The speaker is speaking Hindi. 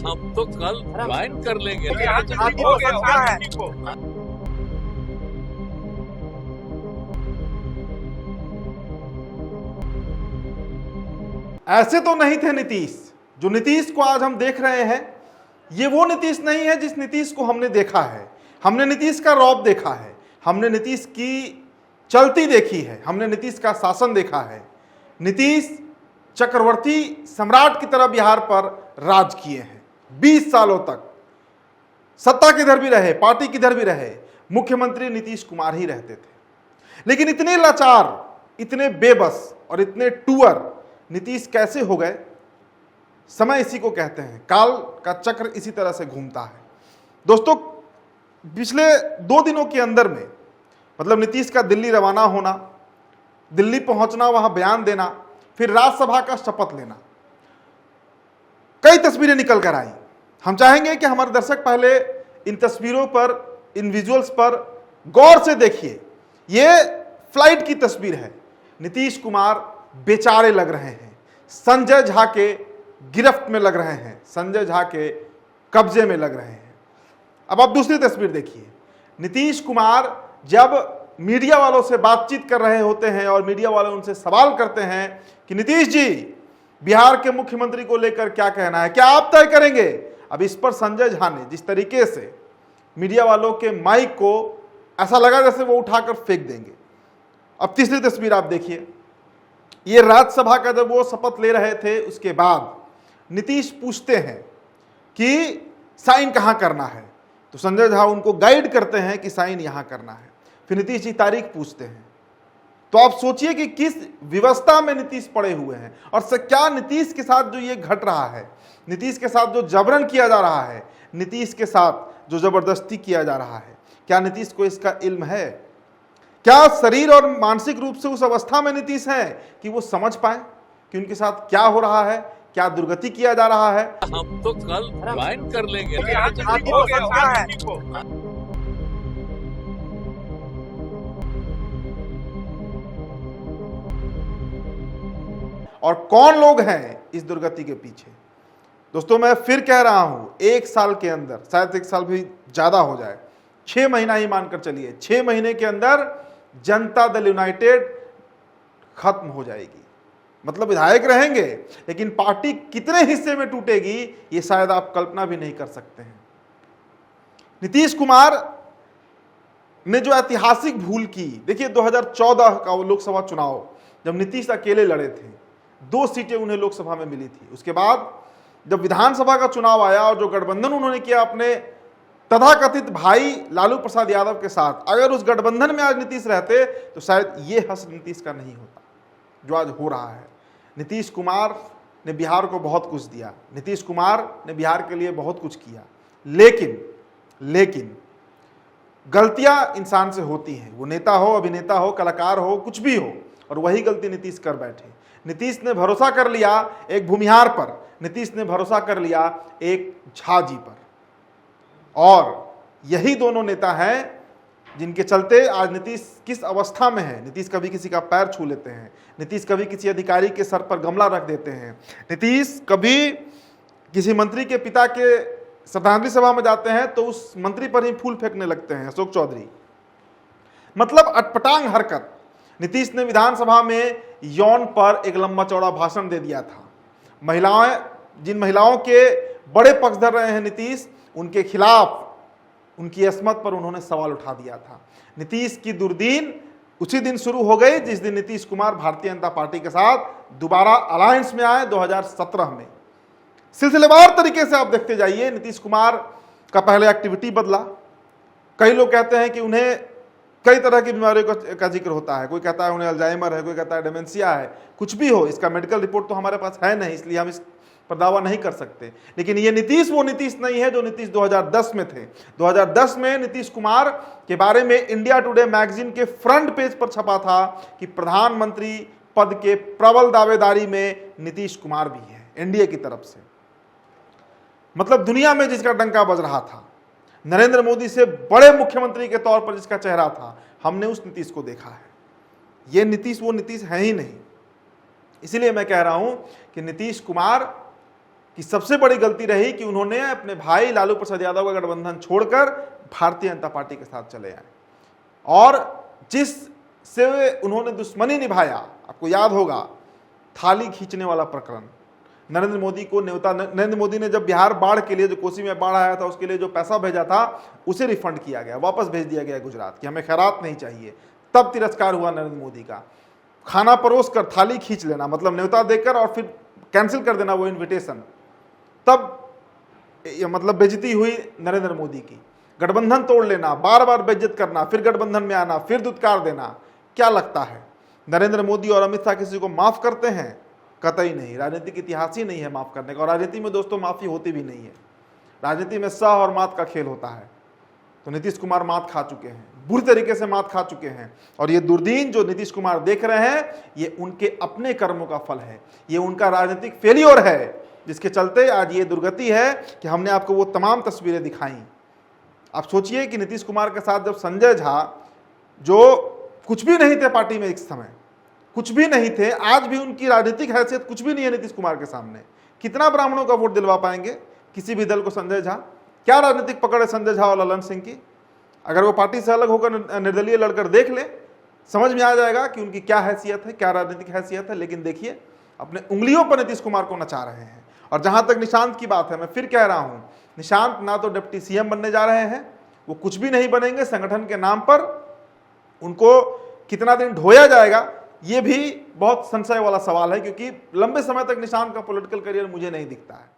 हम तो कल ज्वाइन कर लेंगे। ऐसे तो नहीं थे नीतीश। जो नीतीश को आज हम देख रहे हैं, ये वो नीतीश नहीं है जिस नीतीश को हमने देखा है। हमने नीतीश का रौब देखा है, हमने नीतीश की चलती देखी है, हमने नीतीश का शासन देखा है। नीतीश चक्रवर्ती सम्राट की तरह बिहार पर राज किए हैं। 20 सालों तक सत्ता किधर भी रहे, पार्टी किधर भी रहे, मुख्यमंत्री नीतीश कुमार ही रहते थे। लेकिन इतने लाचार, इतने बेबस और इतने टूअर नीतीश कैसे हो गए? समय इसी को कहते हैं, काल का चक्र इसी तरह से घूमता है। दोस्तों, पिछले 2 दिनों के अंदर में, मतलब नीतीश का दिल्ली रवाना होना, दिल्ली पहुंचना, वहां बयान देना, फिर राज्यसभा का शपथ लेना, कई तस्वीरें निकल कर आई। हम चाहेंगे कि हमारे दर्शक पहले इन तस्वीरों पर, इन विजुअल्स पर गौर से देखिए। ये फ्लाइट की तस्वीर है। नीतीश कुमार बेचारे लग रहे हैं, संजय झा के गिरफ्त में लग रहे हैं, संजय झा के कब्जे में लग रहे हैं। अब आप दूसरी तस्वीर देखिए। नीतीश कुमार जब मीडिया वालों से बातचीत कर रहे होते हैं और मीडिया वाले उनसे सवाल करते हैं कि नीतीश जी, बिहार के मुख्यमंत्री को लेकर क्या कहना है, क्या आप तय करेंगे? अब इस पर संजय झा ने जिस तरीके से मीडिया वालों के माइक को, ऐसा लगा जैसे वो उठाकर फेंक देंगे। अब तीसरी तस्वीर आप देखिए। ये राज्यसभा का जब वो शपथ ले रहे थे, उसके बाद नीतीश पूछते हैं कि साइन कहां करना है, तो संजय झा उनको गाइड करते हैं कि साइन यहां करना है। फिर नीतीश जी तारीख पूछते हैं। तो आप सोचिए कि किस व्यवस्था में नीतीश पड़े हुए हैं, और क्या नीतीश के साथ जो ये घट रहा है, नीतीश के साथ जो जबरन किया जा रहा है, नीतीश के साथ जो जबरदस्ती किया जा रहा है, क्या नीतीश को इसका इल्म है? क्या शरीर और मानसिक रूप से उस अवस्था में नीतीश है कि वो समझ पाए कि उनके साथ क्या हो रहा है, क्या दुर्गति किया जा रहा है? हम तो कल ज्वाइन कर लेंगे। और कौन लोग हैं इस दुर्गति के पीछे? दोस्तों, मैं फिर कह रहा हूं, 1 साल के अंदर, शायद 1 साल भी ज्यादा हो जाए, 6 महीना ही मानकर चलिए, 6 महीने के अंदर जनता दल यूनाइटेड खत्म हो जाएगी। मतलब विधायक रहेंगे, लेकिन पार्टी कितने हिस्से में टूटेगी ये शायद आप कल्पना भी नहीं कर सकते हैं। नीतीश कुमार ने जो ऐतिहासिक भूल की, देखिए 2014 का वो लोकसभा चुनाव जब नीतीश अकेले लड़े थे, 2 सीटें उन्हें लोकसभा में मिली थी। उसके बाद जब विधानसभा का चुनाव आया और जो गठबंधन उन्होंने किया अपने तथाकथित भाई लालू प्रसाद यादव के साथ, अगर उस गठबंधन में आज नीतीश रहते तो शायद ये हश्र नीतीश का नहीं होता जो आज हो रहा है। नीतीश कुमार ने बिहार को बहुत कुछ दिया, नीतीश कुमार ने बिहार के लिए बहुत कुछ किया, लेकिन गलतियां इंसान से होती हैं। वो नेता हो, अभिनेता हो, कलाकार हो, कुछ भी हो, और वही गलती नीतीश कर बैठे। नीतीश ने भरोसा कर लिया एक भूमिहार पर, नीतीश ने भरोसा कर लिया एक झा जी पर, और यही दोनों नेता हैं जिनके चलते आज नीतीश किस अवस्था में है। नीतीश कभी किसी का पैर छू लेते हैं, नीतीश कभी किसी अधिकारी के सर पर गमला रख देते हैं, नीतीश कभी किसी मंत्री के पिता के श्रद्धांजलि सभा में जाते हैं तो उस मंत्री पर ही फूल फेंकने लगते हैं, अशोक चौधरी। मतलब अटपटांग हरकत। नीतीश ने विधानसभा में यौन पर एक लंबा चौड़ा भाषण दे दिया था। जिन महिलाओं के बड़े पक्षधर रहे हैं नीतीश, उनके खिलाफ, उनकी अस्मत पर उन्होंने सवाल उठा दिया था। नीतीश की दुर्दीन उसी दिन शुरू हो गई जिस दिन नीतीश कुमार भारतीय जनता पार्टी के साथ दोबारा अलायंस में आए 2017 में। सिलसिलेवार तरीके से आप देखते जाइए, नीतीश कुमार का पहले एक्टिविटी बदला। कई लोग कहते हैं कि उन्हें कई तरह की बीमारियों का जिक्र होता है, कोई कहता है उन्हें अल्जाइमर है, कोई कहता है डेमेंशिया है, कुछ भी हो, इसका मेडिकल रिपोर्ट तो हमारे पास है नहीं, इसलिए हम इस पर दावा नहीं कर सकते। लेकिन ये नीतीश वो नीतीश नहीं है जो नीतीश 2010 में थे। 2010 में नीतीश कुमार के बारे में इंडिया टुडे मैगजीन के फ्रंट पेज पर छपा था कि प्रधानमंत्री पद के प्रबल दावेदारी में नीतीश कुमार भी है एनडीए की तरफ से। मतलब दुनिया में जिसका डंका बज रहा था, नरेंद्र मोदी से बड़े मुख्यमंत्री के तौर पर जिसका चेहरा था, हमने उस नीतीश को देखा है। ये नीतीश वो नीतीश है ही नहीं। इसीलिए मैं कह रहा हूं कि नीतीश कुमार कि सबसे बड़ी गलती रही कि उन्होंने अपने भाई लालू प्रसाद यादव का गठबंधन छोड़कर भारतीय जनता पार्टी के साथ चले आए और जिस से उन्होंने दुश्मनी निभाया, आपको याद होगा थाली खींचने वाला प्रकरण। नरेंद्र मोदी को न्योता, नरेंद्र मोदी ने जब बिहार बाढ़ के लिए, जो कोसी में बाढ़ आया था उसके लिए जो पैसा भेजा था उसे रिफंड किया गया, वापस भेज दिया गया गुजरात कि हमें खैरात नहीं चाहिए। तब तिरस्कार हुआ नरेंद्र मोदी का। खाना परोस कर थाली खींच लेना, मतलब न्योता देकर और फिर कैंसिल कर देना वो इन्विटेशन, तब मतलब बेइज्जती हुई नरेंद्र मोदी की। गठबंधन तोड़ लेना, बार बार बेइज्जत करना, फिर गठबंधन में आना, फिर दुत्कार देना। क्या लगता है नरेंद्र मोदी और अमित शाह किसी को माफ करते हैं? कतई नहीं। राजनीतिक इतिहास ही नहीं है माफ करने का, और राजनीति में दोस्तों माफी होती भी नहीं है। राजनीति में सह और मात का खेल होता है। तो नीतीश कुमार मात खा चुके हैं, बुरी तरीके से मात खा चुके हैं, और ये दुर्दीन जो नीतीश कुमार देख रहे हैं ये उनके अपने कर्मों का फल है, ये उनका राजनीतिक फेलियर है, जिसके चलते आज ये दुर्गति है कि हमने आपको वो तमाम तस्वीरें दिखाई। आप सोचिए कि नीतीश कुमार के साथ जब संजय झा, जो कुछ भी नहीं थे पार्टी में, एक समय कुछ भी नहीं थे, आज भी उनकी राजनीतिक हैसियत कुछ भी नहीं है नीतीश कुमार के सामने, कितना ब्राह्मणों का वोट दिलवा पाएंगे किसी भी दल को संजय झा? क्या राजनीतिक पकड़ है संजय झा और ललन सिंह की? अगर वो पार्टी से अलग होकर निर्दलीय लड़कर देख ले, समझ में आ जाएगा कि उनकी क्या हैसियत है, क्या राजनीतिक हैसियत है। लेकिन देखिए अपने उंगलियों पर नीतीश कुमार को नचा रहे हैं। और जहां तक निशांत की बात है, मैं फिर कह रहा हूं, निशांत ना तो डिप्टी सीएम बनने जा रहे हैं, वो कुछ भी नहीं बनेंगे। संगठन के नाम पर उनको कितना दिन ढोया जाएगा ये भी बहुत संशय वाला सवाल है, क्योंकि लंबे समय तक निशांत का पॉलिटिकल करियर मुझे नहीं दिखता है।